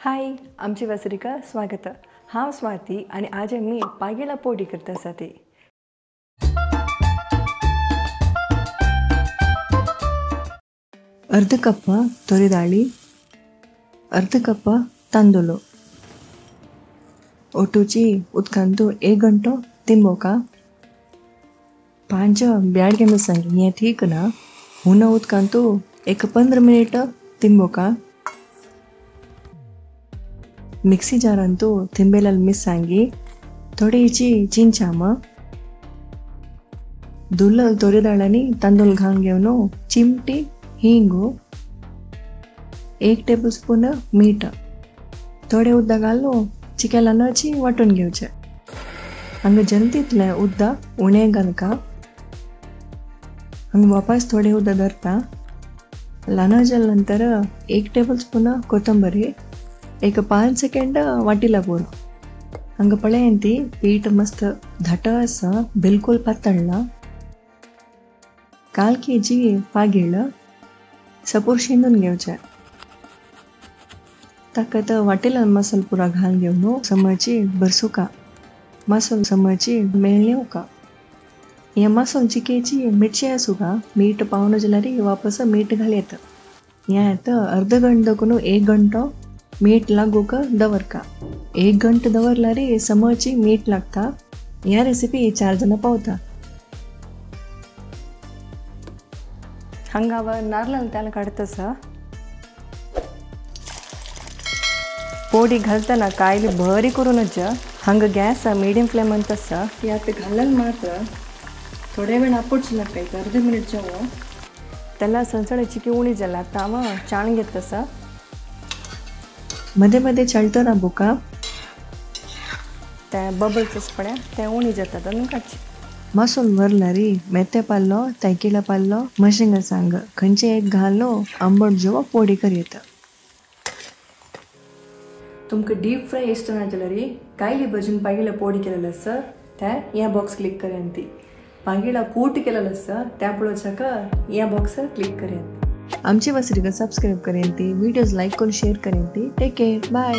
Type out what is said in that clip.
हाय, आमची वसरिका स्वागत. हांव स्वाती आणि आज आमी पागेला पोटी करता आसा ती. अर्ध कप ತೊರೆದಾಳಿ, अर्ध कप तांदूळ ಒಟ್ಟುಚಿ ಉತ್ಕಂತು 1 घंटो तिंबोका 5 ब्याडगे मिसंगी ये ठीक ना हुन उतकंतु 15 मिनिट तिंबोका मिक्सी जारंतु तिंबेलल मिसंगी थोडी इची चिंचाम दुल्लल ತೊರೆದಾಳनी तांदूळ घालून घेवन चिमटी हिंगू 1 टेबलस्पून मीठ थोडे उद्दा घालून चिकेला नची वाटून घेवचे. हंग जल्दीतले उद्दा उणे घालका हंग वापस थोडे उद्दा धरता ल्हान जाल नंतर 1 टेबलस्पून कोथंबरी 5 सेकंड वाटीला पुरो हंग पळयंती पीठ मस्त धट आसा बिलकुल पातळला 1/4 kg पागीळ सपोर शिंदून घेवचे. ताकत वाटेला मसाला पुरा घालून घेवन समची बरसुका मसाला समची मेळ्ळेवका या मसाला चिकेची मिरची आसुका मीठ पावन जाल्यार वापस मीठ घालयत यात अर्ध घंटो 1 घंटो मीठ लागूक दवरका. 1 घंटो दवरल्यार समची मीठ लागता. या रेसिपी 4 जण पावता. हंगाव नारळ त्याला काढतस पोडी घालताना कायली बरी करूनच हंग गॅस मीडियम फ्लेम अंतस यात घालून मात्र थोडे वेळ आपूच लागता अर्ध मिनिट जाऊ त्याला सणसण चिकी उणी जाला ताव चाण घेतस मध्ये मध्ये चळतो ना बुका त्या बबल्स पड्या त्या उणी जातात आणि काढची मसूल वरलारी मेथे पाल्लो तैकिला पाल्लो मशिंग सांग खंचे एक घालो आंबट जो पोडी करियत. तुमका डीप फ्राय इष्ट ना जाल्यार कायली भजून पागीला पोडी केलेलं आसा त्या या बॉक्स क्लिक करेंती पागीला कूट केलेलं आसा त्या पळोवच्याक या बॉक्स क्लिक करेंत. आमची वसरिका सब्सक्राइब करेंती वीडियोज लाइक करून शेअर करेंती. Take care bye.